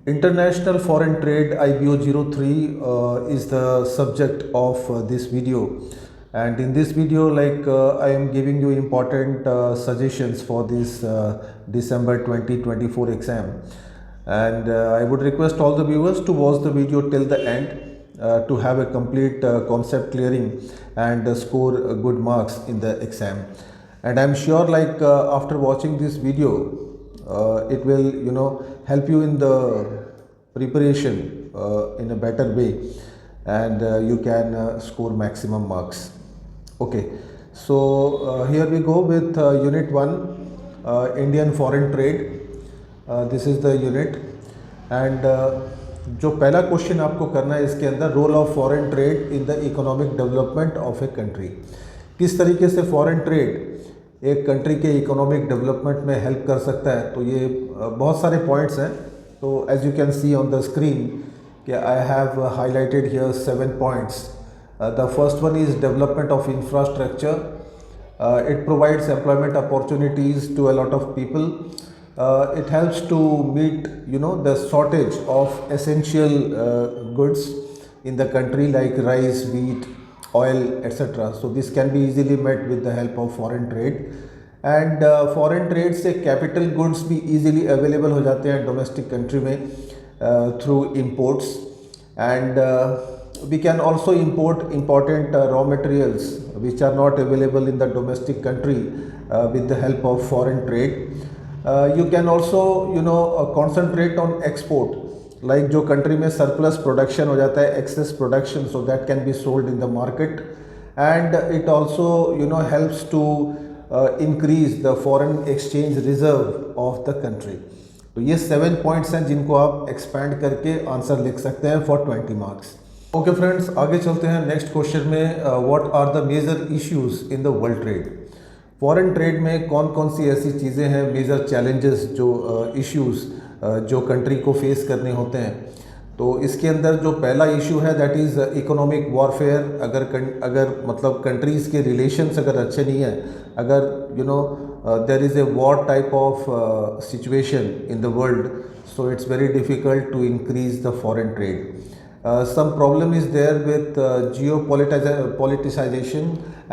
International Foreign Trade IBO03 is the subject of this video, and in this video I am giving you important suggestions for this December 2024 exam, and I would request all the viewers to watch the video till the end to have a complete concept clearing and score good marks in the exam. And I'm sure after watching this video it will help you in the preparation in a better way, and you can score maximum marks. Okay, so here we go with unit 1, Indian foreign trade. This is the unit, and जो पहला question आपको करना है इसके अंदर, role of foreign trade in the economic development of a country. किस तरीके से फॉरेन ट्रेड एक कंट्री के इकोनॉमिक डेवलपमेंट में हेल्प कर सकता है। तो ये बहुत सारे पॉइंट्स हैं। तो as you can see on the screen कि I have highlighted here 7 points. The first one is development of infrastructure. It provides employment opportunities to a lot of people. It helps to meet the shortage of essential goods in the country like rice, wheat, oil, etc. So this can be easily met with the help of foreign trade, and foreign trade से capital goods भी easily available हो जाते हैं domestic country में through imports, and we can also import important raw materials which are not available in the domestic country with the help of foreign trade. You can also concentrate on export, like जो country में surplus production हो जाता है, excess production, so that can be sold in the market, and it also helps to increase the foreign exchange reserve of the country. तो ये 7 points हैं जिनको आप expand करके आंसर लिख सकते हैं for 20 marks. Okay friends, आगे चलते हैं नेक्स्ट क्वेश्चन में। what are the major issues in the world trade? Foreign trade में कौन कौन सी ऐसी चीज़ें हैं, मेजर चैलेंजेस जो इश्यूज़ जो कंट्री को फेस करने होते हैं। तो इसके अंदर जो पहला इशू है दैट इज़ इकोनॉमिक वॉरफेयर। अगर मतलब कंट्रीज़ के रिलेशंस अगर अच्छे नहीं हैं, अगर there is a war type of situation in the world, so it's very difficult to increase the foreign trade. Some problem is there with geopoliticization.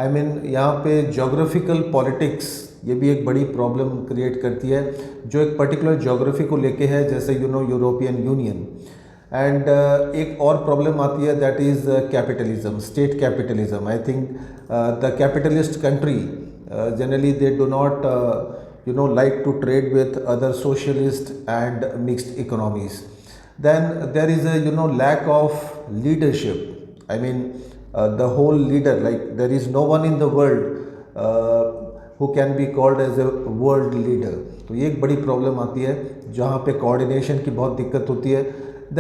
I mean यहाँ पे geographical politics ये भी एक बड़ी प्रॉब्लम क्रिएट करती है जो एक पर्टिकुलर ज्योग्राफी को लेके है, जैसे यूरोपियन यूनियन. एंड एक और प्रॉब्लम आती है that is capitalism, state capitalism. I think the capitalist country generally they do not like to trade with other socialist and mixed economies. Then there is a lack of leadership. I mean the whole leader, like there is no one in the world who can be called as a world leader. तो ये एक बड़ी problem आती है जहाँ पे coordination की बहुत दिक्कत होती है.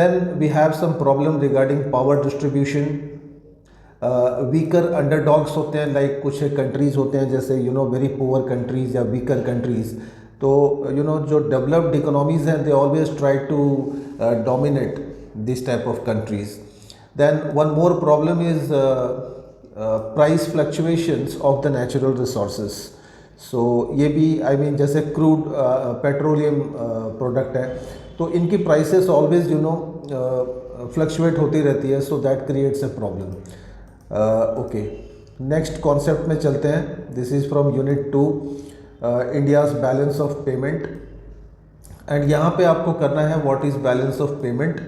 Then we have some problem regarding power distribution. Weaker underdogs होते हैं, लाइक कुछ कंट्रीज़ होते हैं जैसे वेरी पुअर कंट्रीज़ या वीकर कंट्रीज़. तो जो डेवलप्ड इकोनॉमीज़ हैं they always try to dominate this type of countries. Then one more problem is price fluctuations of the natural resources. So ये भी आई जैसे क्रूड पेट्रोलियम प्रोडक्ट है तो इनकी प्राइसेस ऑलवेज फ्लक्चुएट होती रहती है, so that creates a problem. Okay, next concept में चलते हैं. This is from unit 2, India's balance of payment. And यहाँ पे आपको करना है what is balance of payment.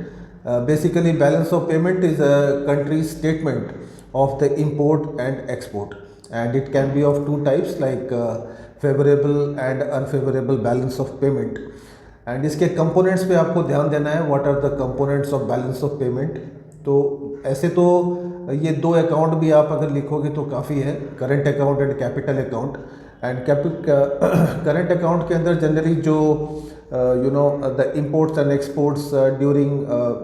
Basically balance of payment is a country statement of the import and export, and it can be of 2 types like favourable and unfavourable balance of payment. And इसके components पे आपको ध्यान देना है, what are the components of balance of payment. तो ऐसे तो ये 2 अकाउंट भी आप अगर लिखोगे तो काफ़ी है, current account and capital account. And current account के अंदर जनरली जो the imports and exports during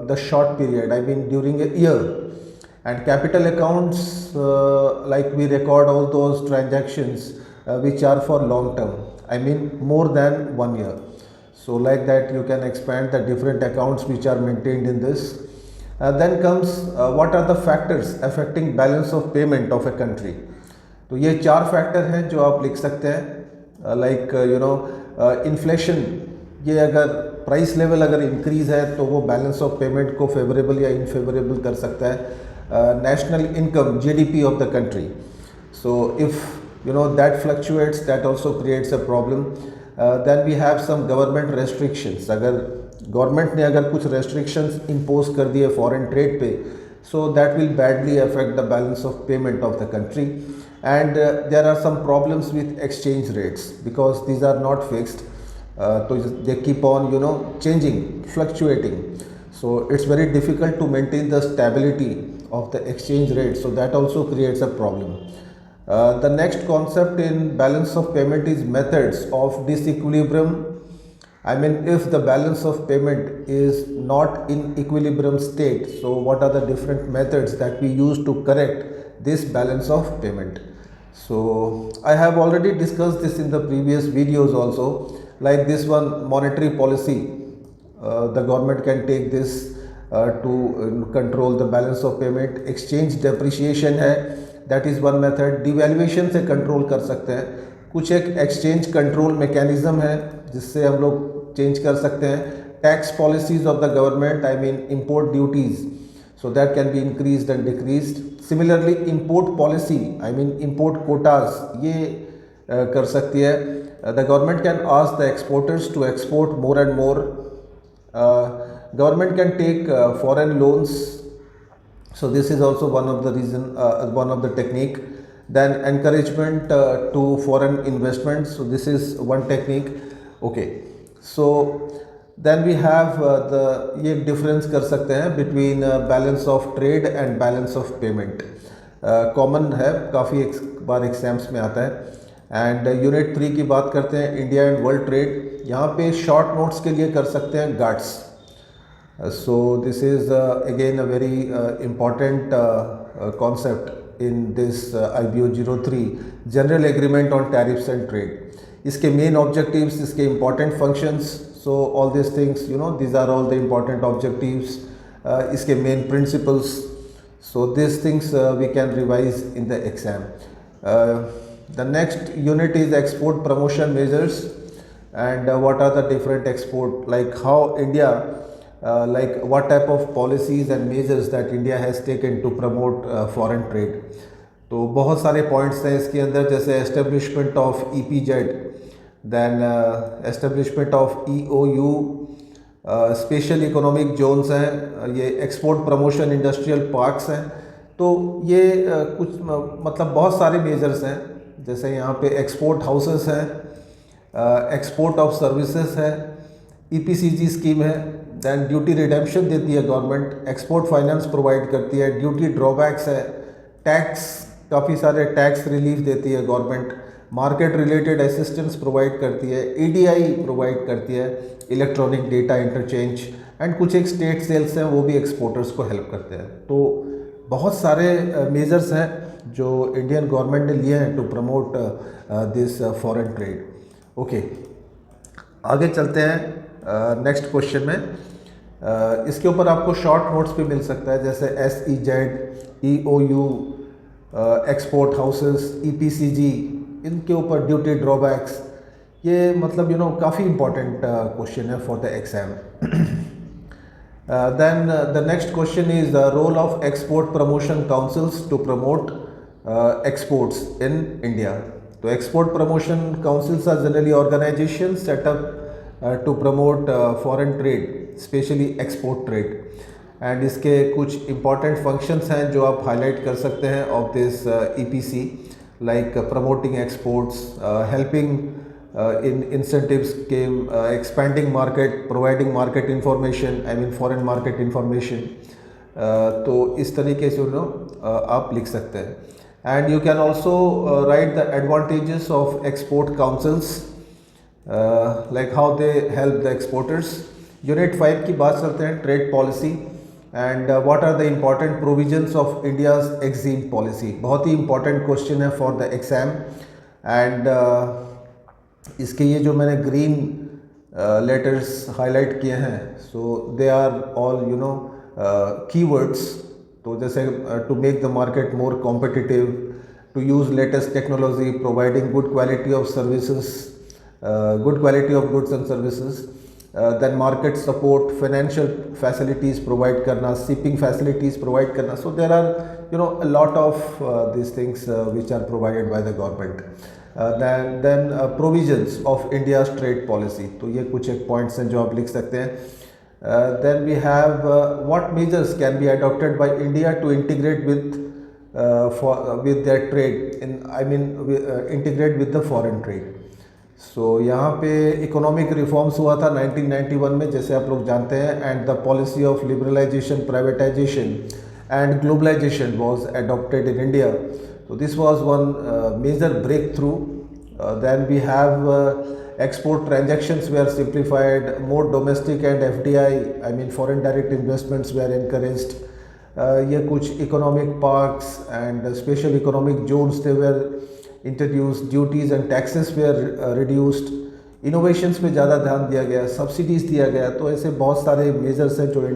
the short period, I mean during a year. And capital accounts like we record all those transactions which are for long term, I mean more than 1 year. So like that you can expand the different accounts which are maintained in this. Then comes what are the factors affecting balance of payment of a country. तो ये 4 factor हैं जो आप लिख सकते हैं, like inflation. ये अगर प्राइस लेवल अगर इंक्रीज़ है तो वो बैलेंस ऑफ पेमेंट को फेवरेबल या इनफेवरेबल कर सकता है। National income GDP of the country, so if that fluctuates, that also creates a problem. Then we have some government restrictions. अगर गवर्नमेंट ने अगर कुछ रेस्ट्रिक्शंस इम्पोज कर दिए फॉरेन ट्रेड पे, so that will badly affect the balance of payment of the country. And there are some problems with exchange rates because these are not fixed, so they keep on changing, fluctuating, so it's very difficult to maintain the stability of the exchange rate, so that also creates a problem. The next concept in balance of payment is methods of disequilibrium. I mean, if the balance of payment is not in equilibrium state, so what are the different methods that we use to correct this balance of payment? So I have already discussed this in the previous videos also, like this one, monetary policy. The government can take this to control the balance of payment. Exchange depreciation है, that is one method. Devaluation से control कर सकते हैं. कुछ एक exchange control mechanism है जिससे हम लोग चेंज कर सकते हैं. Tax policies of the government, I mean import duties, so that can be increased and decreased. Similarly import policy, I mean import quotas, ये कर सकती है. The government can ask the exporters to export more and more. Government can take foreign loans, so this is also one of the reason, one of the technique. Then encouragement to foreign investments, so this is one technique. Okay, so then we have ये difference कर सकते हैं between balance of trade and balance of payment. Common है, काफ़ी बार exams में आता है. And unit 3 की बात करते हैं, इंडिया एंड वर्ल्ड ट्रेड. यहाँ पे शॉर्ट नोट्स के लिए कर सकते हैं guards. So this is again a very important concept in this IBO 03, General Agreement on Tariffs and Trade. इसके main objectives, इसके important functions, so all these things, these are all the important objectives. इसके main principles, so these things we can revise in the exam. The next unit is export promotion measures, and what are the different export, like how India, like what type of policies and measures that India has taken to promote foreign trade. तो बहुत सारे points हैं इसके अंदर, जैसे establishment of EPZ, then establishment of EOU, special economic zones हैं, ये export promotion industrial parks हैं. तो ये कुछ मतलब बहुत सारे मेजर्स हैं, जैसे यहाँ पे एक्सपोर्ट हाउसेस हैं, एक्सपोर्ट ऑफ सर्विसेज है, EPCG स्कीम है, दैन ड्यूटी रिडेम्पशन देती है गवर्नमेंट, एक्सपोर्ट फाइनेंस प्रोवाइड करती है, ड्यूटी ड्रॉबैक्स है, टैक्स, काफ़ी सारे टैक्स रिलीफ देती है government, market related assistance provide करती है, EDI प्रोवाइड करती है, इलेक्ट्रॉनिक डेटा इंटरचेंज, एंड कुछ एक स्टेट सेल्स हैं वो भी एक्सपोर्टर्स को हेल्प करते हैं. तो बहुत सारे मेजर्स हैं जो इंडियन गवर्नमेंट ने लिए हैं to promote this foreign trade. Okay, आगे चलते हैं नेक्स्ट क्वेश्चन में. इसके ऊपर आपको शॉर्ट नोट्स भी मिल सकता है, जैसे SEZ, EOU, export houses, EPCG, इनके ऊपर ड्यूटी ड्रॉबैक्स, ये मतलब काफ़ी इंपॉर्टेंट क्वेश्चन है for the exam. Then the next question is the role of export promotion councils to promote exports in India. तो export promotion councils are generally organisation setup to promote foreign trade, specially export trade. And इसके कुछ important functions हैं जो आप highlight कर सकते हैं of this EPC, like promoting exports, helping in incentive scheme, expending market, providing market information, I mean foreign market information. तो इस तरीके से आप लिख सकते हैं. And you can also write the advantages of export councils, like how they help the exporters. Unit 5 की बात करते हैं, trade policy, and what are the important provisions of India's EXIM policy. बहुत ही इंपॉर्टेंट क्वेश्चन है for the exam. And इसके ये जो मैंने ग्रीन लेटर्स हाईलाइट किए हैं, so they are all keywords. तो जैसे to make the market more competitive, to use latest technology, providing good quality of services, good quality of goods and services. Then market support, financial facilities provide करना, shipping facilities provide करना. So there are a lot of these things which are provided by the government. Then provisions of India's trade policy. तो ये कुछ एक points हैं जो आप लिख सकते हैं. Then we have what measures can be adopted by India to integrate with their trade integrate with the foreign trade. So यहाँ पे इकोनॉमिक रिफॉर्म्स हुआ था 1991 में, जैसे आप लोग जानते हैं, and the policy of liberalisation, privatisation and globalization was adopted in India. So this was one major breakthrough. Then we have export transactions were simplified, more domestic and FDI, foreign direct investments were encouraged. ये कुछ economic parks and special economic zones they were introduced, duties and taxes were reduced, innovations पे ज़्यादा ध्यान दिया गया, subsidies दिया गया. तो ऐसे बहुत सारे measures हैं जो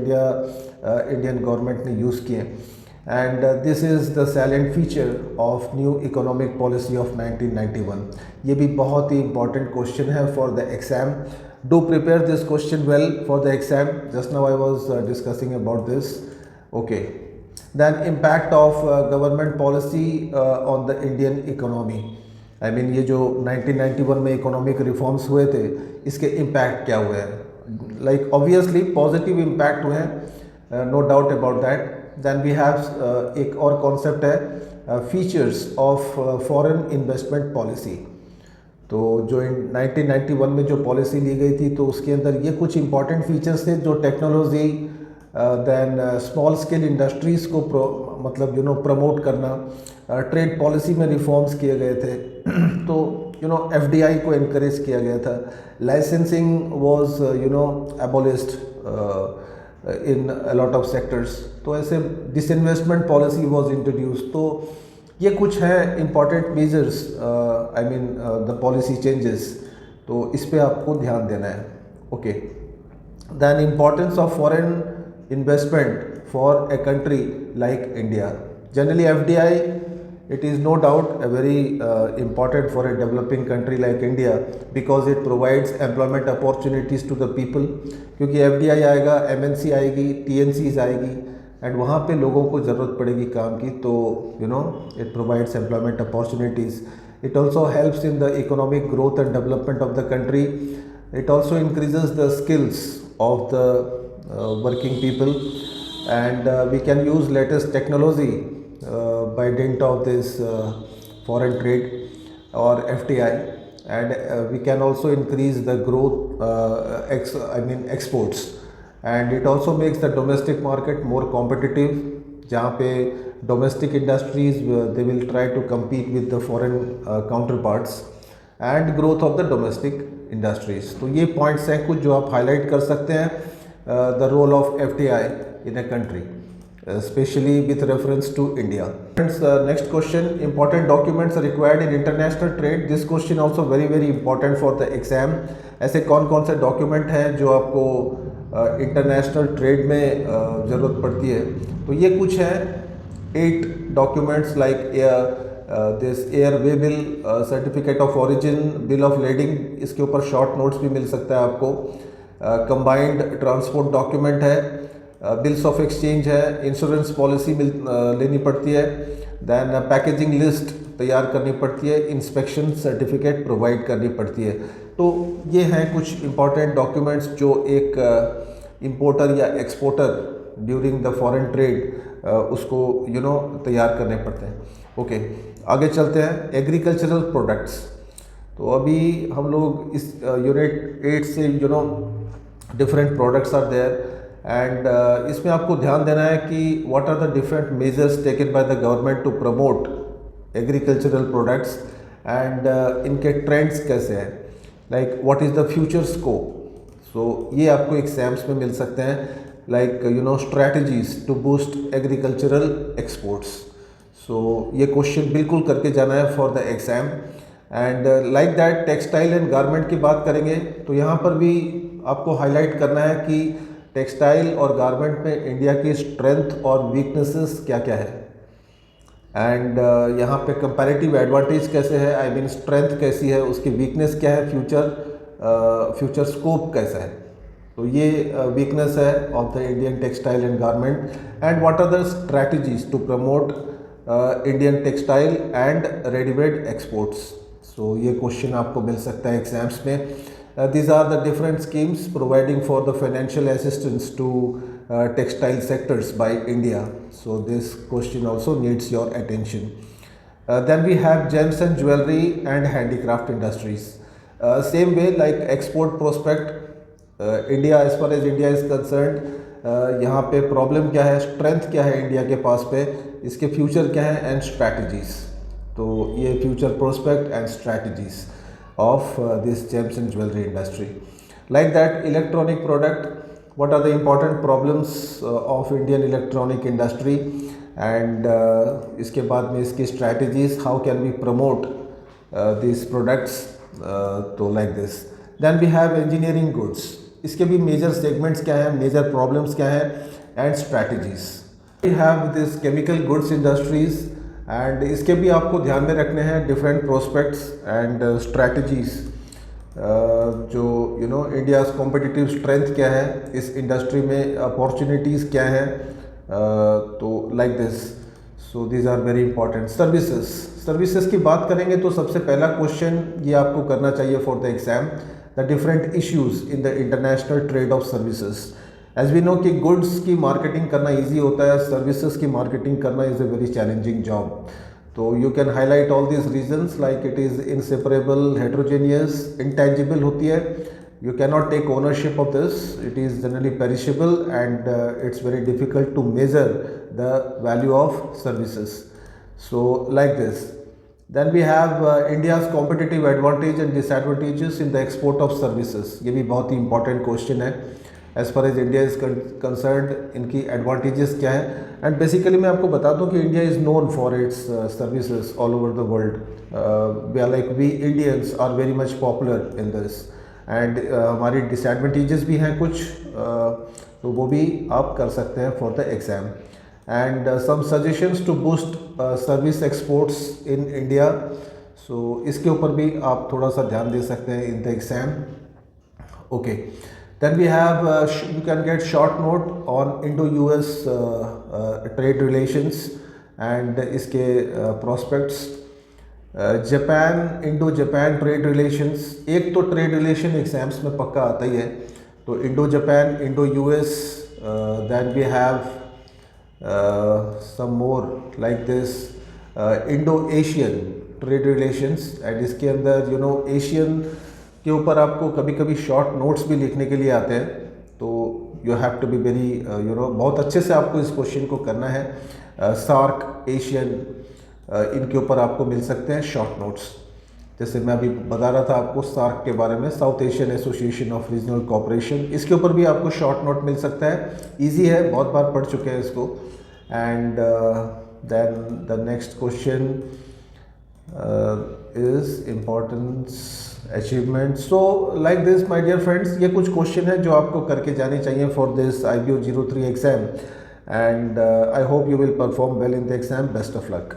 इंडियन गवर्नमेंट ने यूज़ किए. And this is the salient feature of new economic policy of 1991. ये भी बहुत ही इंपॉर्टेंट क्वेश्चन है for the exam. Do prepare this question well for the exam. Just now I was discussing about this. Okay, then impact of government policy on the Indian economy. ये जो 1991 में economic reforms हुए थे, इसके impact क्या हुए हैं? Like obviously positive impact हुए हैं, no doubt about that. Then we have एक और कॉन्सेप्ट है features of foreign investment policy. तो जो 1991 में जो पॉलिसी ली गई थी, तो उसके अंदर ये कुछ इंपॉर्टेंट फीचर्स थे जो technology, then small scale industries को प्रमोट करना, ट्रेड पॉलिसी में रिफॉर्म्स किए गए थे. तो FDI को इनकरेज किया गया था. Licensing was abolished in a lot of sectors. तो ऐसे disinvestment policy was introduced. तो ये कुछ है important measures, the policy changes. तो इस पे आपको ध्यान देना है. Okay. Then importance of foreign investment for a country like India. Generally FDI, it is no doubt a very important for a developing country like India because it provides employment opportunities to the people. क्योंकि FDI आएगा, MNC आएगी, TNCs आएगी, and वहाँ पे लोगों को ज़रूरत पड़ेगी काम की. तो it provides employment opportunities. It also helps in the economic growth and development of the country. It also increases the skills of the working people, and we can use latest technology by dint of this foreign trade or FDI, and we can also increase the growth, exports, and it also makes the domestic market more competitive, जहाँ पे domestic industries they will try to compete with the foreign counterparts, and growth of the domestic industries. तो ये points हैं कुछ जो आप highlight कर सकते हैं, the role of FDI in a country, especially with reference to India. Friends, next question, important documents are required in international trade. This question also very important for the exam. ऐसे कौन कौन से document हैं जो आपको international trade में ज़रूरत पड़ती है? तो ये कुछ हैं 8 documents like this air way bill, certificate of origin, bill of lading, इसके ऊपर शॉर्ट नोट्स भी मिल सकता है आपको. कंबाइंड ट्रांसपोर्ट डॉक्यूमेंट है, बिल्स ऑफ एक्सचेंज है, इंश्योरेंस पॉलिसी लेनी पड़ती है, देन पैकेजिंग लिस्ट तैयार करनी पड़ती है, इंस्पेक्शन सर्टिफिकेट प्रोवाइड करनी पड़ती है. तो ये हैं कुछ इंपॉर्टेंट डॉक्यूमेंट्स जो एक इंपोर्टर या exporter during the foreign trade उसको तैयार करने पड़ते हैं. ओके, आगे चलते हैं. Agricultural products. तो अभी हम लोग इस यूनिट 8 से different products are there, and इसमें आपको ध्यान देना है कि what are the different measures taken by the government to promote agricultural products, and इनके ट्रेंड्स कैसे हैं, like what is the future scope. So ये आपको एग्जाम्स में मिल सकते हैं, like strategies to boost agricultural exports. So ये क्वेश्चन बिल्कुल करके जाना है for the exam. And like that textile and garment की बात करेंगे तो यहाँ पर भी आपको हाईलाइट करना है कि टेक्सटाइल और गारमेंट में इंडिया की स्ट्रेंथ और वीकनेसेस क्या क्या है, एंड यहाँ पे कंपैरेटिव एडवांटेज कैसे है, स्ट्रेंथ कैसी है, उसकी वीकनेस क्या है, फ्यूचर स्कोप कैसा है. तो ये वीकनेस है of the Indian textile and garment, and what are the strategies to promote Indian textile and readymade exports. So ये क्वेश्चन आपको मिल सकता है एग्जाम्स में। These are the different schemes providing for the financial assistance to textile sectors by India. So this question also needs your attention. Then we have gems and jewelry and handicraft industries. Same way like export prospect, India as far as India is concerned, यहाँ पे problem क्या है, strength क्या है India के पास पे, इसके future क्या है एंड स्ट्रैटेजीज। तो ये future prospect and strategies of this gems and jewelry industry. Like that, electronic product, what are the important problems of Indian electronic industry, and इसके बाद में इसकी strategies, how can we promote these products, तो like this. Then we have engineering goods, इसके भी major segments क्या हैं, major problems क्या हैं and strategies. We have this chemical goods industries, and इसके भी आपको ध्यान में रखने हैं डिफरेंट प्रोस्पेक्ट्स एंड स्ट्रैटेजीज, जो इंडिया कॉम्पिटिटिव स्ट्रेंथ क्या है इस इंडस्ट्री में, अपॉर्चुनिटीज़ क्या हैं, तो like this. So these are very important. Services की बात करेंगे तो सबसे पहला क्वेश्चन ये आपको करना चाहिए for the exam, the different issues in the international trade of services. As we know कि गुड्स की मार्केटिंग करना इजी होता है, सर्विसेज की मार्केटिंग करना is a very challenging job. तो you can highlight all these reasons like it is inseparable, heterogeneous, intangible होती है, you can not take ownership of this, it is generally perishable and it's very difficult to measure the value of services. So like this. Then we have India's competitive advantage and disadvantages in the export of services. ये भी बहुत ही important question है। As far as India is concerned, इनकी advantages क्या है? And basically मैं आपको बता दूँ कि India is known for its services all over the world. We Indians are very much popular in this. And हमारी disadvantages भी हैं कुछ, तो वो भी आप कर सकते हैं for the exam. And some suggestions to boost service exports in India. So इसके ऊपर भी आप थोड़ा सा ध्यान दे सकते हैं in the exam. Okay. Then we have you can get short note on Indo-US trade relations and इसके prospects. Japan Indo-Japan trade relations, एक तो trade relation exams में पक्का आता ही है, तो Indo-Japan, Indo-US, then we have some more like this Indo-Asian trade relations, and इसके अंदर Asian के ऊपर आपको कभी कभी शॉर्ट नोट्स भी लिखने के लिए आते हैं, तो you have to be very बहुत अच्छे से आपको इस क्वेश्चन को करना है। सार्क, एशियन, इनके ऊपर आपको मिल सकते हैं शॉर्ट नोट्स। जैसे मैं अभी बता रहा था आपको सार्क के बारे में, south Asian association of regional cooperation, इसके ऊपर भी आपको शॉर्ट नोट मिल सकता है। इजी है, बहुत बार पढ़ चुके हैं इसको। And then the next question is importance achievement. So like this my dear friends, ये कुछ क्वेश्चन है जो आपको करके जाने चाहिए for this IBO 03 exam, and I hope you will perform well in the exam. Best of luck.